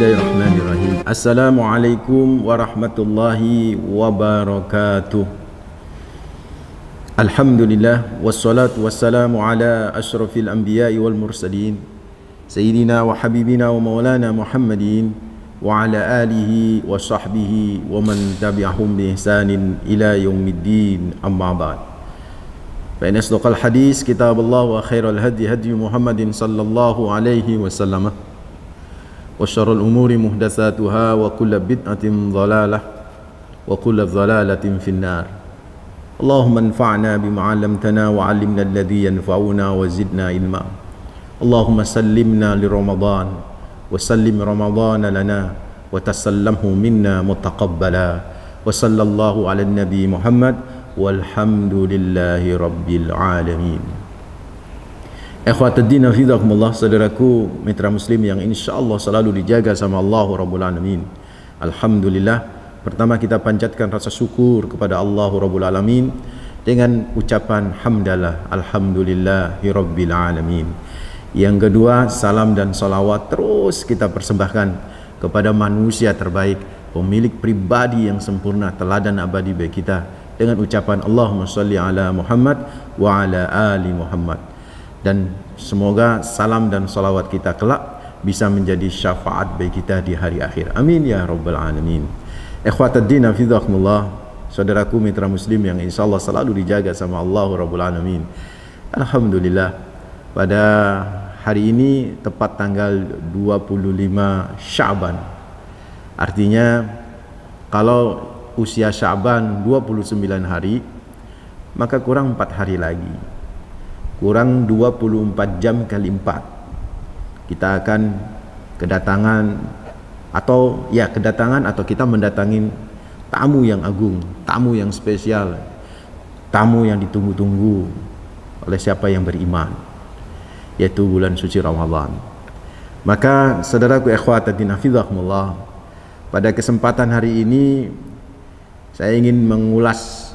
Bismillahirrahmanirrahim. Assalamualaikum warahmatullahi wabarakatuh. Alhamdulillah wassalatu wassalamu ala asyrafil anbiya'i wal mursalin sayyidina wa habibina wa maulana Muhammadin wa ala alihi wa sahbihi wa man tabi'ahum bi ihsanin ila yaumiddin, amma ba'd. Fa inna asdaqal hadis kitabullah wa khairal hadi hadi Muhammadin sallallahu alaihi wasallam wa syarrul umuri muhdatsatuha wa kullu bid'atin dhalalah wa kullu dhalalatin finnar. Allahumma anfa'na bima 'allamtana wa 'allimna alladhi yanfa'una wa zidna ilma. Allahumma sallimna li Ramadan wa sallim Ramadan lana wa tasallamhu minna mutaqabbala wa sallallahu ala nabi Muhammad walhamdulillahi rabbil alamin. Ikhwatuddin hafizakumullah, saudaraku mitra muslim yang insyaallah selalu dijaga sama Allah Rabbul Alamin. Alhamdulillah, pertama kita panjatkan rasa syukur kepada Allah Rabbul Alamin dengan ucapan hamdalah alhamdulillahi rabbil alamin. Yang kedua, salam dan salawat terus kita persembahkan kepada manusia terbaik, pemilik pribadi yang sempurna, teladan abadi bagi kita, dengan ucapan Allahumma sholli ala Muhammad wa ala ali Muhammad. Dan semoga salam dan salawat kita kelak bisa menjadi syafaat bagi kita di hari akhir. Amin ya rabbal alamin. Ikhwatuddin hafizakumullah, saudaraku mitra muslim yang insyaallah selalu dijaga sama Allah Rabbul Alamin. Alhamdulillah, pada hari ini tepat tanggal 25 Sya'ban. Artinya kalau usia Sya'ban 29 hari, maka kurang 4 hari lagi, kurang 24 jam kali 4 kita akan kedatangan atau kita mendatangi tamu yang agung, tamu yang spesial, tamu yang ditunggu-tunggu oleh siapa yang beriman, yaitu bulan suci Ramadan. Maka saudaraku ikhwatuddin hafizakumullah, pada kesempatan hari ini saya ingin mengulas,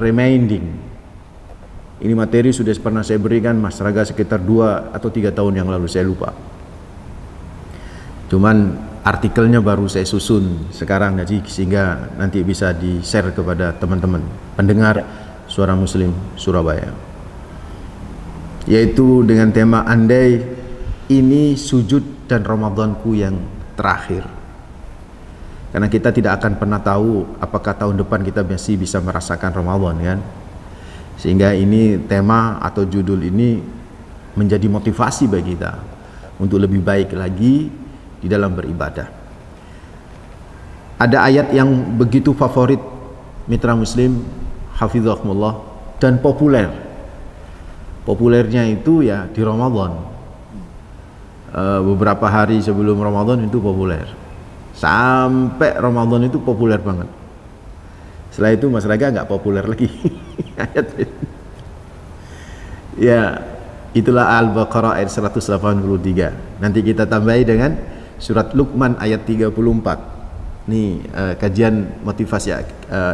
reminding. Ini materi sudah pernah saya berikan Mas Raga sekitar 2 atau 3 tahun yang lalu, saya lupa. Cuman artikelnya baru saya susun sekarang, jadi sehingga nanti bisa di-share kepada teman-teman pendengar Suara Muslim Surabaya. Yaitu dengan tema andai ini sujud dan Ramadanku yang terakhir. Karena kita tidak akan pernah tahu apakah tahun depan kita masih bisa merasakan Ramadan, kan? Sehingga ini tema atau judul ini menjadi motivasi bagi kita untuk lebih baik lagi di dalam beribadah. Ada ayat yang begitu favorit mitra muslim hafizakumullah dan populer. Populernya itu ya di Ramadan. Beberapa hari sebelum Ramadan itu populer. Sampai Ramadan itu populer banget. Setelah itu Mas Raga nggak populer lagi. Ya, itulah Al-Baqarah ayat 183. Nanti kita tambahi dengan surat Luqman ayat 34. Ini kajian motivasi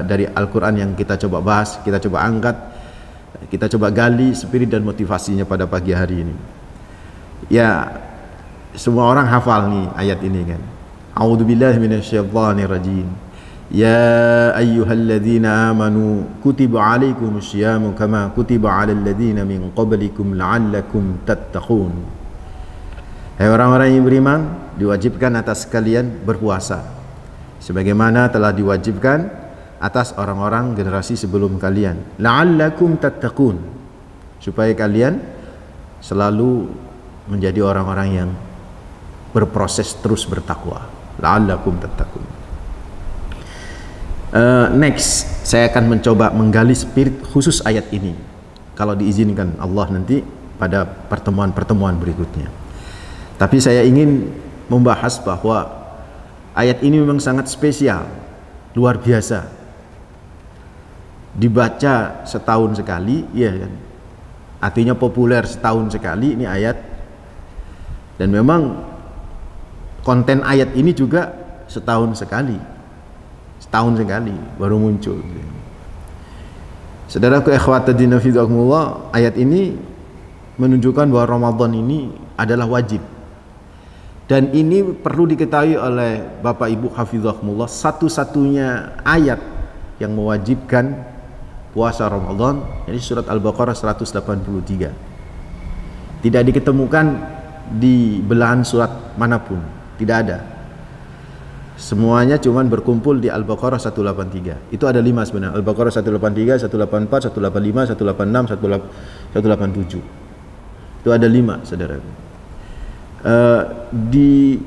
dari Al-Quran yang kita coba bahas, kita coba angkat, kita coba gali spirit dan motivasinya pada pagi hari ini. Ya, semua orang hafal nih ayat ini, kan? A'udzubillahi minasyaitonirrajim. Ya ayyuhalladzina amanu kutiba alaikumus syiyamu kama kutiba alal ladzina min qablikum la'allakum tattaqun. Hai orang-orang yang beriman, diwajibkan atas kalian berpuasa sebagaimana telah diwajibkan atas orang-orang generasi sebelum kalian, la'allakum tattaqun, supaya kalian selalu menjadi orang-orang yang berproses terus bertakwa. La'allakum tattaqun. Next, saya akan mencoba menggali spirit khusus ayat ini, kalau diizinkan Allah nanti pada pertemuan-pertemuan berikutnya. Tapi saya ingin membahas bahwa ayat ini memang sangat spesial, luar biasa. Dibaca setahun sekali, ya kan? Artinya populer setahun sekali ini ayat. Dan memang konten ayat ini juga setahun sekali baru muncul. Saudaraku ikhwatuddin hafizakumullah, ayat ini menunjukkan bahwa Ramadan ini adalah wajib. Dan ini perlu diketahui oleh Bapak Ibu hafizahumullah, satu-satunya ayat yang mewajibkan puasa Ramadan ini surat Al-Baqarah 183. Tidak diketemukan di belahan surat manapun, tidak ada. Semuanya cuman berkumpul di Al-Baqarah 183. Itu ada 5 sebenarnya. Al-Baqarah 183, 184, 185, 186, 187. Itu ada 5, saudara.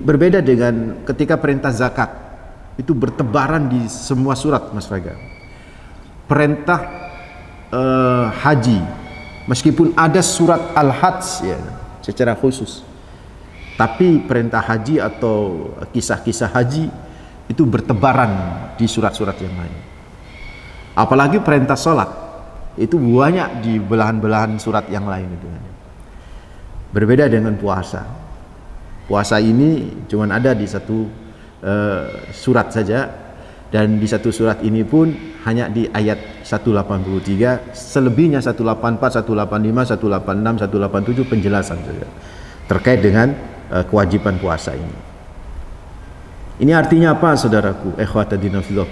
Berbeda dengan ketika perintah zakat, itu bertebaran di semua surat, Mas Raga. Perintah haji, meskipun ada surat Al-Hajj ya, secara khusus, tapi perintah haji atau kisah-kisah haji itu bertebaran di surat-surat yang lain. Apalagi perintah sholat, itu banyak di belahan-belahan surat yang lain itu. Berbeda dengan puasa. Puasa ini cuma ada di satu surat saja, dan di satu surat ini pun hanya di ayat 183, selebihnya 184, 185, 186, 187 penjelasan saja terkait dengan kewajiban puasa ini. Ini artinya apa, saudaraku? Ikhwatadina fillah.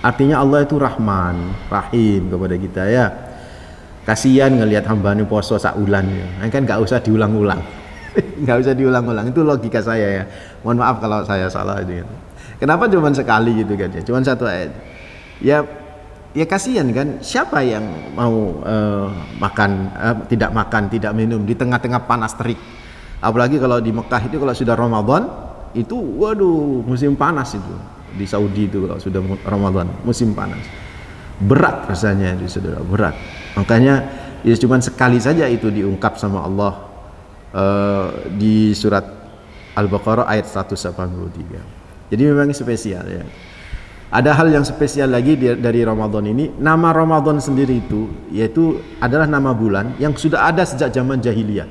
Artinya Allah itu Rahman, Rahim kepada kita ya. Kasihan ngelihat hambanya puasa saulan ya. Kan nggak usah diulang-ulang. Nggak usah diulang-ulang, itu logika saya ya. Mohon maaf kalau saya salah itu. Kenapa cuma sekali gitu kan ya? Cuma satu ayat. Ya kasihan kan, siapa yang mau tidak makan, tidak minum di tengah-tengah panas terik. Apalagi kalau di Mekah itu kalau sudah Ramadan itu waduh musim panas itu. Di Saudi itu kalau sudah Ramadan musim panas. Berat rasanya itu, saudara, berat. Makanya ya cuma sekali saja itu diungkap sama Allah di surat Al-Baqarah ayat 183. Jadi memang spesial ya. Ada hal yang spesial lagi dari Ramadan ini. Nama Ramadan sendiri itu yaitu adalah nama bulan yang sudah ada sejak zaman jahiliyah.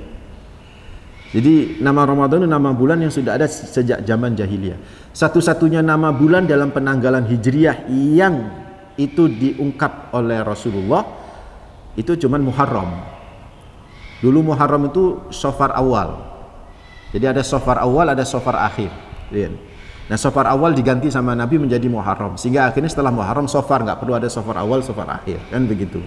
Jadi nama Ramadan itu nama bulan yang sudah ada sejak zaman jahiliyah. Satu-satunya nama bulan dalam penanggalan Hijriyah yang itu diungkap oleh Rasulullah itu cuman Muharram. Dulu Muharram itu Safar awal. Jadi ada Safar awal, ada Safar akhir. Nah Safar awal diganti sama Nabi menjadi Muharram. Sehingga akhirnya setelah Muharram Safar, nggak perlu ada Safar awal, Safar akhir. Kan begitu.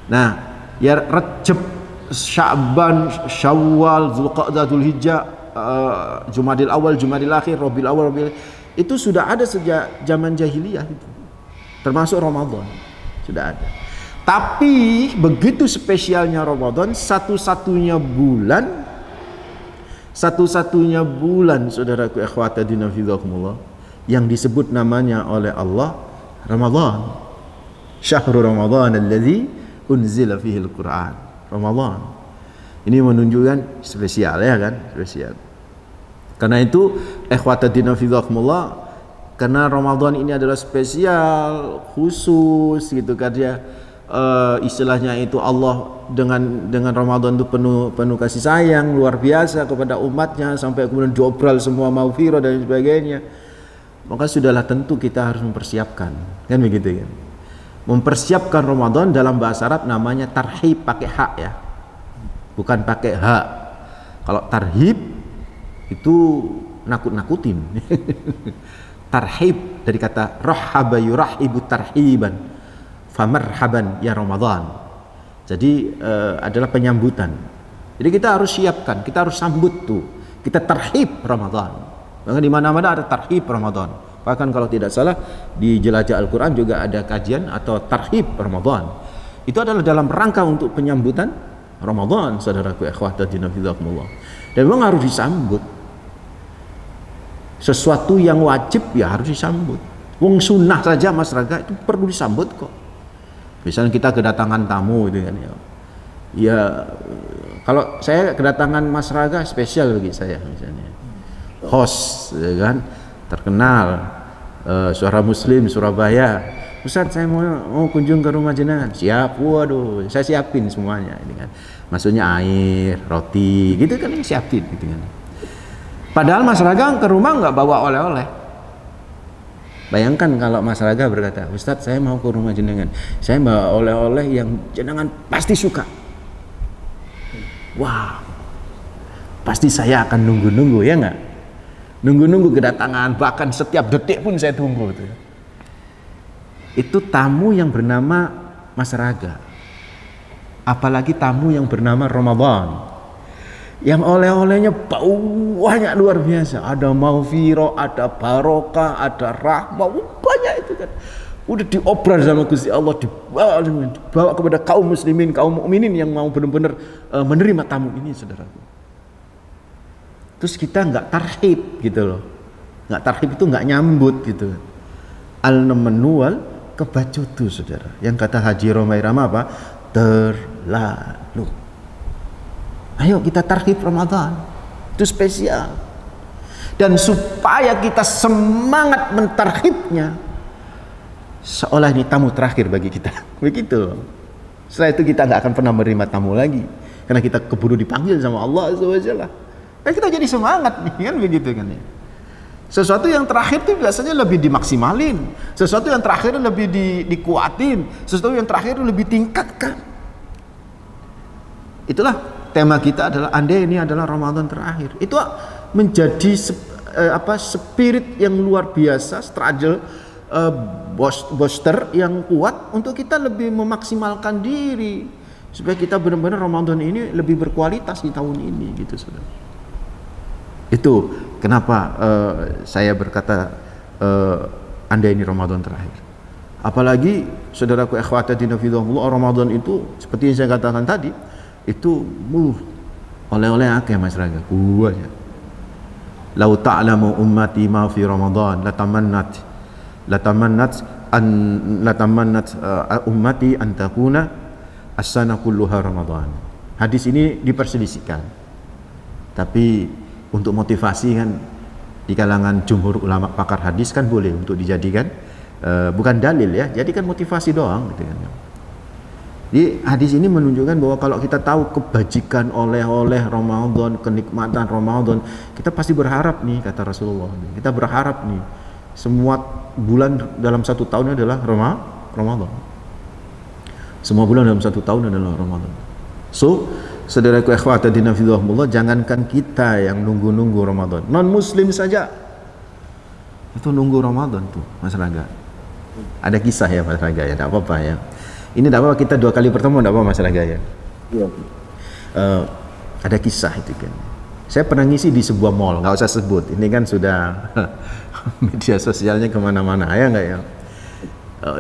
Nah ya Rajab, Sya'ban, Syawal, Zulqa'dah, Dzulhijjah, Jumadil awal, Jumadil akhir, Rabiul awal, Rabiul itu sudah ada sejak zaman jahiliyah itu. Termasuk Ramadan sudah ada. Tapi begitu spesialnya Ramadan, satu-satunya bulan saudaraku ikhwatadina fillah yang disebut namanya oleh Allah Ramadan. Syahrul Ramadan alladzi unzila fihi al-Qur'an. Ramadan. Ini menunjukkan spesial ya kan? Spesial. Karena itu ikhwatadina fillah, karena Ramadan ini adalah spesial, khusus gitu kan ya. Istilahnya itu Allah dengan Ramadan itu penuh kasih sayang luar biasa kepada umatnya, sampai kemudian diobral semua maghfirah dan sebagainya. Maka sudahlah tentu kita harus mempersiapkan, kan begitu kan. Mempersiapkan Ramadan dalam bahasa Arab namanya tarhib, pakai hak ya, bukan pakai hak. Kalau tarhib itu nakut-nakutin. Tarhib dari kata rahaba yurahibu tarhiban, famarhaban ya Ramadan. Jadi adalah penyambutan. Jadi kita harus siapkan, kita harus sambut tuh. Kita tarhib Ramadan. Bahkan di mana-mana ada tarhib Ramadan. Bahkan kalau tidak salah di Jelajah Al-Quran juga ada kajian atau tarhib Ramadan. Itu adalah dalam rangka untuk penyambutan Ramadan, saudaraku ikhwatadina fillah. Dan memang harus disambut. Sesuatu yang wajib ya harus disambut. Wong sunnah saja Mas Raga itu perlu disambut kok. Misalnya kita kedatangan tamu gitu kan ya. Ya kalau saya kedatangan Mas Raga spesial bagi saya misalnya. Host ya kan, terkenal, Suara Muslim Surabaya. Ustaz saya mau kunjung ke rumah jenengan. Siap, waduh, saya siapin semuanya ini kan. Maksudnya air, roti, gitu kan yang siapin gitu kan. Padahal Mas Raga ke rumah nggak bawa oleh-oleh. Bayangkan kalau Mas Raga berkata, Ustaz saya mau ke rumah jenengan, saya bawa oleh-oleh yang jenengan pasti suka. Wow, pasti saya akan nunggu-nunggu, ya nggak? Nunggu-nunggu kedatangan, bahkan setiap detik pun saya tunggu itu. Itu tamu yang bernama Mas Raga. Apalagi tamu yang bernama Ramadan. Yang oleh-olehnya banyak luar biasa. Ada maghfirah, ada barokah, ada rahmah, banyak itu kan. Udah diobral sama Gusti Allah, dibawa kepada kaum muslimin, kaum mukminin yang mau benar-benar menerima tamu ini, saudaraku. Terus kita nggak tarhib gitu loh. Nggak tarhib itu nggak nyambut gitu. Al-namanual kebacutu, saudara. Yang kata Haji Romai Rama apa? Terlalu. Ayo kita tarhib Ramadan. Itu spesial. Dan supaya kita semangat mentarhibnya, seolah ini tamu terakhir bagi kita. Begitu loh. Setelah itu kita nggak akan pernah menerima tamu lagi, karena kita keburu dipanggil sama Allah SWT. Dan kita jadi semangat nih, kan begitu kan ya. Sesuatu yang terakhir itu biasanya lebih dimaksimalin, sesuatu yang terakhir lebih dikuatin, sesuatu yang terakhir lebih tingkatkan. Itulah tema kita adalah andai ini adalah Ramadan terakhir. Itu menjadi spirit yang luar biasa, struggle, booster yang kuat untuk kita lebih memaksimalkan diri supaya kita benar-benar Ramadan ini lebih berkualitas di tahun ini, gitu, saudara. Itu kenapa saya berkata andai ini Ramadan terakhir. Apalagi saudaraku ikhwati dinafidhahullah, Ramadan itu seperti yang saya katakan tadi, itu oleh-oleh akeh Mas Raga, buahnya. Lau ta'lamu ummati ma fi Ramadan latamannat ummati an takuna as-sana kulluha Ramadan. Hadis ini diperselisihkan. Tapi untuk motivasi kan di kalangan jumhur ulama pakar hadis kan boleh untuk dijadikan bukan dalil ya, jadikan motivasi doang gitu kan. Jadi hadis ini menunjukkan bahwa kalau kita tahu kebajikan oleh-oleh Ramadan, kenikmatan Ramadan, kita pasti berharap nih, kata Rasulullah. Kita berharap nih semua bulan dalam satu tahun adalah Ramadan. Semua bulan dalam satu tahun adalah Ramadan. So, saudaraku ikhwata dinafidhahullah, jangankan kita yang nunggu-nunggu Ramadan, non muslim saja itu nunggu Ramadan tuh, Mas Raga. Ada kisah ya Mas Raga ya, tidak apa-apa ya. Ini tidak apa-apa, kita 2 kali bertemu, tidak apa Mas Raga ya. Iya. Ada kisah itu kan. Saya pernah ngisi di sebuah mall, nggak usah sebut. Ini kan sudah media sosialnya kemana-mana, ya nggak ya.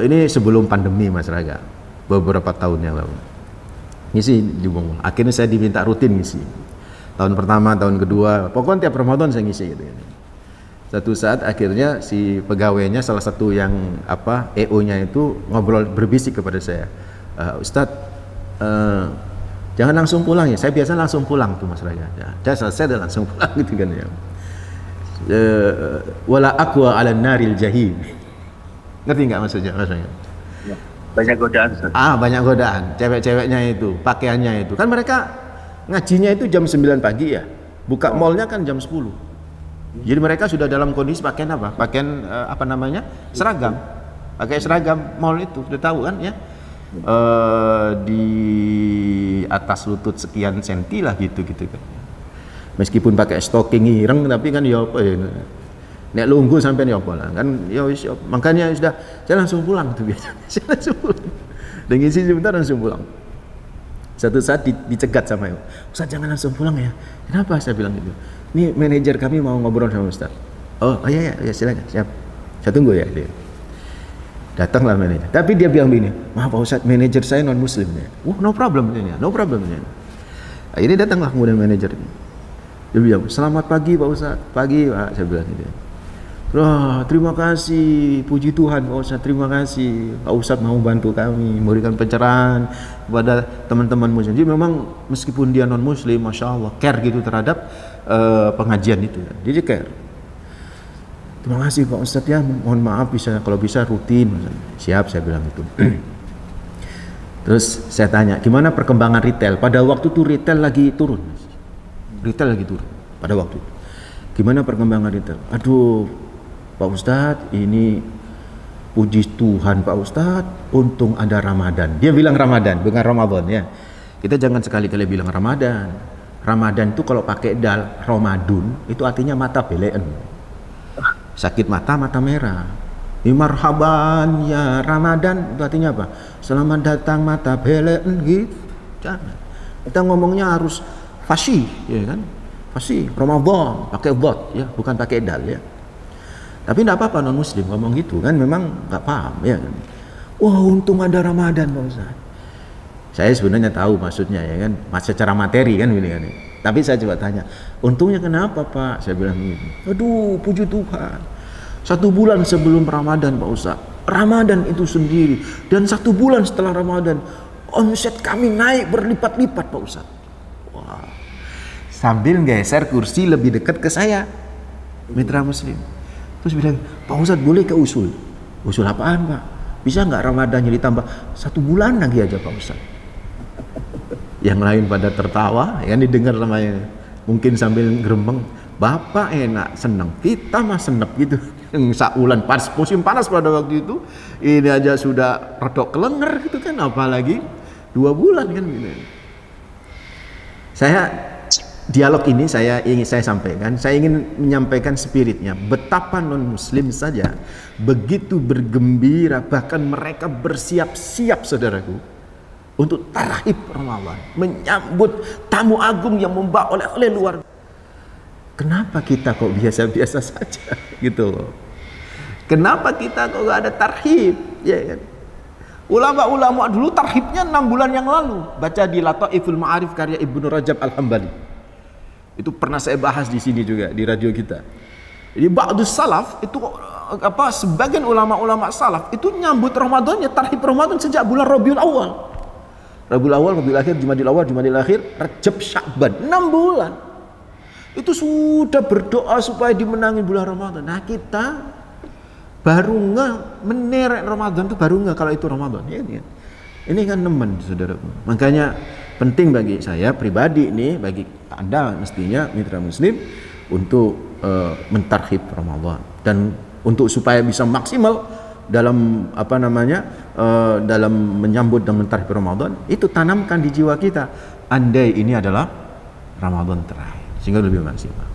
Ini sebelum pandemi Mas Raga, beberapa tahun yang lalu. Ngisi di mall. Akhirnya saya diminta rutin ngisi. Tahun pertama, tahun kedua, pokoknya tiap Ramadan saya ngisi gitu. Satu saat akhirnya si pegawainya, salah satu yang EO-nya itu ngobrol, berbisik kepada saya, Ustadz, jangan langsung pulang ya. Saya biasa langsung pulang tuh Mas Raya. Ya, saya selesai dan langsung pulang gitu kan ya. Wala aqwa 'alan naril jahim. Ngerti nggak maksudnya Mas Raya? Banyak godaan. Banyak godaan. Cewek-ceweknya itu, pakaiannya itu. Kan mereka ngajinya itu jam 9 pagi ya. Buka mallnya kan jam 10. Jadi mereka sudah dalam kondisi pakaian apa? Pakaian seragam. Pakai seragam mall itu, sudah tahu kan ya? Di atas lutut sekian senti lah gitu kan. Meskipun pakai stocking ireng tapi kan ya apa ya. Nek lungguh sampai ya apa lah kan ya wis, makanya sudah saya langsung pulang tuh biasanya. Saya langsung pulang. Dan ngisi sebentar langsung pulang. Satu saat dicegat sama ibu, Ustaz jangan langsung pulang ya. Kenapa? Saya bilang gitu. Ini manajer kami mau ngobrol sama Ustaz. Oh iya silakan, siap. Saya tunggu ya. Dia. Datanglah manajer. Tapi dia bilang begini, maaf Pak Ustaz, manajer saya non muslim ya. No problem ya, no problem ya. Akhirnya datanglah kemudian manajer ini. Dia bilang, selamat pagi Pak Ustaz. Pagi Pak, saya bilang gitu. Wah, terima kasih, puji Tuhan Pak Ustaz, terima kasih Pak Ustaz mau bantu kami, memberikan pencerahan kepada teman-teman muslim. Jadi memang meskipun dia non muslim, masya Allah, care gitu terhadap pengajian itu. Jadi care. Terima kasih Pak Ustaz ya, mohon maaf kalau bisa rutin. Siap, saya bilang itu. Terus saya tanya, gimana perkembangan retail? Pada waktu itu retail lagi turun. Retail lagi turun pada waktu itu. Gimana perkembangan retail? Aduh, Pak Ustadz, ini puji Tuhan Pak Ustadz, untung ada Ramadan. Dia bilang Ramadan, bukan Ramadan ya. Kita jangan sekali-kali bilang Ramadan. Ramadan itu kalau pakai dal, Ramadan itu artinya mata belen. Sakit mata, mata merah. Marhaban ya Ramadan itu artinya apa? Selamat datang mata belen gitu. Jangan. Kita ngomongnya harus fasih, ya kan? Fasih, Ramadan pakai dot ya, bukan pakai dal ya. Tapi tidak apa-apa non muslim ngomong gitu kan, memang nggak paham ya kan. Wah untung ada Ramadan Pak Ustaz. Saya sebenarnya tahu maksudnya ya kan, secara materi kan ini kan. Tapi saya coba tanya, untungnya kenapa Pak? Saya bilang begini. Aduh, puji Tuhan. 1 bulan sebelum Ramadan Pak Ustaz, Ramadan itu sendiri, dan 1 bulan setelah Ramadan, omset kami naik berlipat-lipat Pak Ustaz. Wah. Sambil geser kursi lebih dekat ke saya, mitra muslim. Terus bilang, Pak Ustaz boleh ke usul? Usul apaan Pak? Bisa nggak Ramadannya ditambah 1 bulan lagi aja Pak Ustaz? Yang lain pada tertawa, yang didengar namanya, mungkin sambil gerembeng, Bapak enak, senang, kita mah senep gitu. Saulan pas musim panas pada waktu itu, ini aja sudah rodok kelenger gitu kan, apalagi 2 bulan kan gitu. Dialog ini saya sampaikan, saya ingin menyampaikan spiritnya, betapa non muslim saja begitu bergembira, bahkan mereka bersiap-siap saudaraku untuk tarhib Ramadan, menyambut tamu agung yang membawa oleh luar. Kenapa kita kok biasa-biasa saja gitu loh? Kenapa kita kok gak ada tarhib? Ya kan? Ulama-ulama dulu tarhibnya 6 bulan yang lalu. Baca di Lataiful Ma'arif karya Ibnu Rajab Al-Hambali. Itu pernah saya bahas di sini juga di radio kita. Jadi ba'dus salaf itu sebagian ulama-ulama salaf itu nyambut Ramadannya, tarhib Ramadan sejak bulan Rabiul Awal. Rabiul Awal, Rabiul Akhir, Jumadil Awal, Jumadil Akhir, Rajab, Sya'ban, 6 bulan. Itu sudah berdoa supaya dimenangi bulan Ramadan. Nah kita baru menerek Ramadan itu baru kalau itu Ramadan. Ya, ya. Ini kan nemen saudaraku. Makanya penting bagi saya pribadi ini, bagi Anda mestinya mitra muslim untuk mentarhib Ramadan dan untuk supaya bisa maksimal dalam dalam menyambut dan mentarhib Ramadan, itu tanamkan di jiwa kita, andai ini adalah Ramadan terakhir, sehingga lebih maksimal.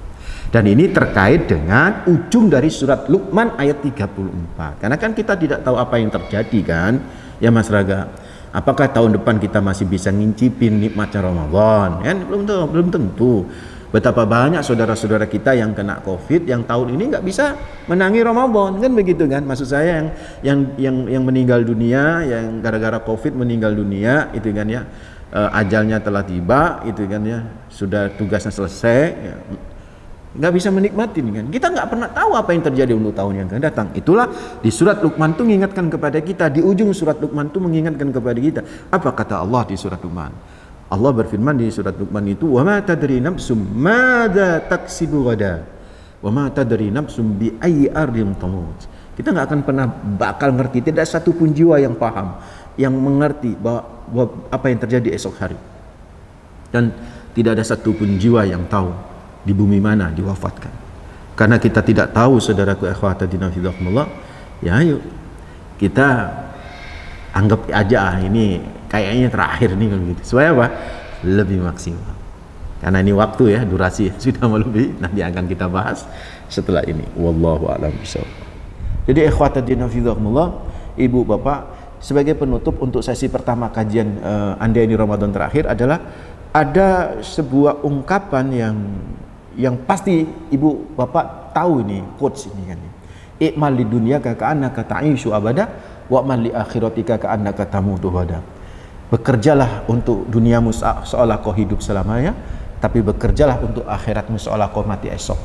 Dan ini terkait dengan ujung dari surat Luqman ayat 34. Karena kan kita tidak tahu apa yang terjadi kan, ya Mas Raga. Apakah tahun depan kita masih bisa ngincipin nikmatnya Ramadan? Kan belum tentu. Betapa banyak saudara-saudara kita yang kena Covid yang tahun ini nggak bisa menangi Ramadan, kan begitu kan? Maksud saya yang meninggal dunia, yang gara-gara Covid meninggal dunia, itu kan ya, ajalnya telah tiba, itu kan ya, sudah tugasnya selesai, ya, nggak bisa menikmati kan? Kita nggak pernah tahu apa yang terjadi untuk tahun yang akan datang. Itulah di surat Luqman itu mengingatkan kepada kita, di ujung surat Luqman itu mengingatkan kepada kita. Apa kata Allah di surat Luqman? Allah berfirman di surat Luqman itu, wa ma tadri nafsum madza taksibu ghadan wa ma tadri nafsum bi ayyi ardin tamut. Kita nggak akan pernah bakal ngerti, tidak satu pun jiwa yang paham, yang mengerti bahwa apa yang terjadi esok hari, dan tidak ada satu pun jiwa yang tahu di bumi mana diwafatkan. Karena kita tidak tahu, saudaraku ikhwatadina fillah, ya ayo kita anggap aja ini kayaknya terakhir nih kalau gitu. Supaya apa? Lebih maksimal. Karena ini waktu ya, durasi sudah melebihi, nanti akan kita bahas setelah ini. Wallahu a'lam bishawab. Jadi ikhwatadina fillah, Ibu Bapak, sebagai penutup untuk sesi pertama kajian Anda ini Ramadan terakhir adalah ada sebuah ungkapan yang pasti Ibu Bapak tahu ini, quotes ini kan. I'mal li dunyaka ka'annaka ta'ishu abada wa amal li akhiratika ka'annaka tamutu ghada. Bekerjalah untuk duniamu seolah kau hidup selamanya, tapi bekerjalah untuk akhiratmu seolah kau mati esok.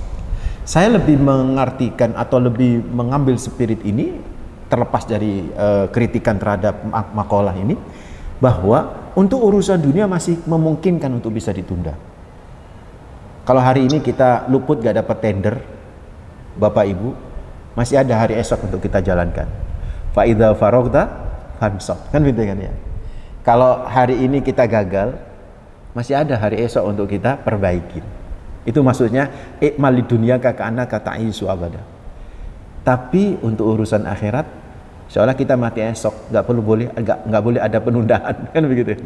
Saya lebih mengartikan atau lebih mengambil spirit ini, terlepas dari kritikan terhadap makalah ini, bahwa untuk urusan dunia masih memungkinkan untuk bisa ditunda. Kalau hari ini kita luput gak dapat tender, Bapak Ibu, masih ada hari esok untuk kita jalankan. Fa idza faragta fansab, kan gitu kan ya. Kalau hari ini kita gagal, masih ada hari esok untuk kita perbaiki. Itu maksudnya ikmal di dunia ka'annaka ta'isu abada. Tapi untuk urusan akhirat, seolah kita mati esok, nggak boleh ada penundaan, kan begitu.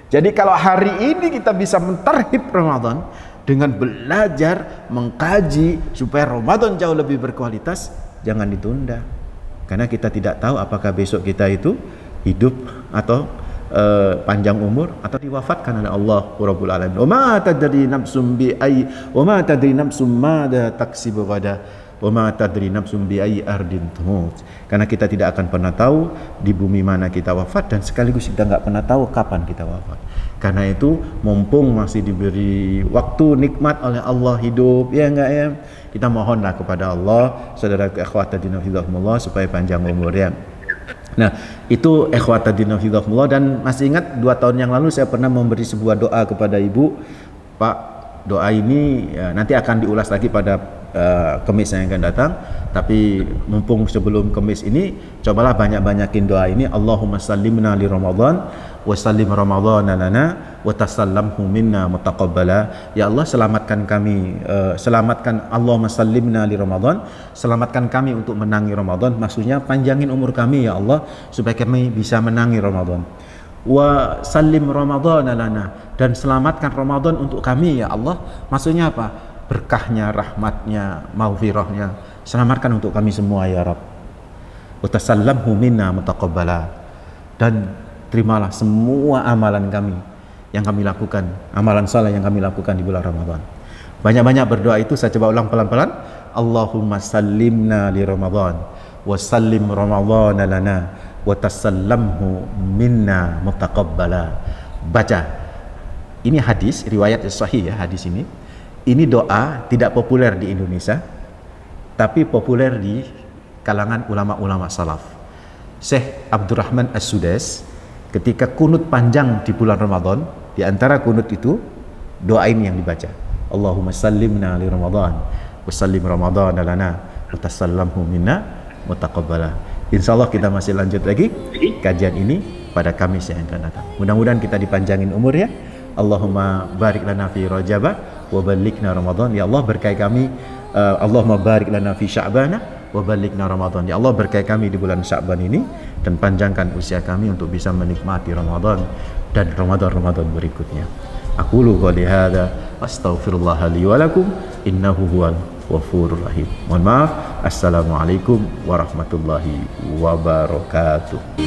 Jadi kalau hari ini kita bisa mentarhib Ramadan dengan belajar, mengkaji supaya Ramadan jauh lebih berkualitas, jangan ditunda. Karena kita tidak tahu apakah besok kita itu hidup atau panjang umur atau diwafatkan oleh Allah Rabbul Alamin. Wa ma tadri nafsum bi ay wa ma tadri nafsum madza taksibu ghadan wa ma tadri nafsum bi ay ardin tamut. Karena kita tidak akan pernah tahu di bumi mana kita wafat, dan sekaligus kita nggak pernah tahu kapan kita wafat. Karena itu mumpung masih diberi waktu nikmat oleh Allah hidup, ya enggak ya, kita mohonlah kepada Allah, saudara ikhwatadina fillah, supaya panjang umur ya. Nah, itu ikhwatadina fillah. Dan masih ingat 2 tahun yang lalu saya pernah memberi sebuah doa kepada ibu, Pak, doa ini ya, nanti akan diulas lagi pada Kemis yang akan datang. Tapi mumpung sebelum Kemis ini, cobalah banyak-banyakin doa ini. Allahumma sallimna li Ramadan wa sallim Ramadhana lana wa tasallamhu minna mutaqabbala. Ya Allah, selamatkan kami, selamatkan, Allahumma sallimna li Ramadan, selamatkan kami untuk menangi Ramadan. Maksudnya panjangin umur kami ya Allah supaya kami bisa menangi Ramadan. Wa sallim Ramadhana lana, dan selamatkan Ramadan untuk kami ya Allah. Maksudnya apa? Berkahnya, rahmatnya, maghfirahnya, selamatkan untuk kami semua ya Rabb. Wa tasallamhu minna mutaqabbala, dan terimalah semua amalan kami yang kami lakukan, amalan saleh yang kami lakukan di bulan Ramadan. Banyak-banyak berdoa itu, saya coba ulang pelan-pelan. Allahumma sallimna li Ramadan wa sallim Ramadhana lana wa tasallamhu minna mutaqabbala. Baca. Ini hadis, riwayat sahih ya hadis ini. Ini doa tidak populer di Indonesia, tapi populer di kalangan ulama-ulama salaf. Syekh Abdurrahman As-Sudais ketika kunut panjang di bulan Ramadan, di antara kunut itu doa ini yang dibaca. Allahumma sallimna li Ramadan wa sallim Ramadhana lana wa tasallamhu minna mutaqabbala. Insyaallah kita masih lanjut lagi kajian ini pada Kamis yang akan datang. Mudah-mudahan kita dipanjangin umur ya. Allahumma barik lana fi Rajab wa ballighna Ramadan. Ya Allah, berkahi kami. Allahumma barik lana fi Sya'ban wa ballighna Ramadan. Ya Allah, berkahi kami di bulan Sya'ban ini dan panjangkan usia kami untuk bisa menikmati Ramadan dan Ramadan berikutnya. Aqulu qouli hadza astaghfirullah li wa lakum innahu huwal ghafurur rahim. Mohon maaf. Assalamualaikum warahmatullahi wabarakatuh.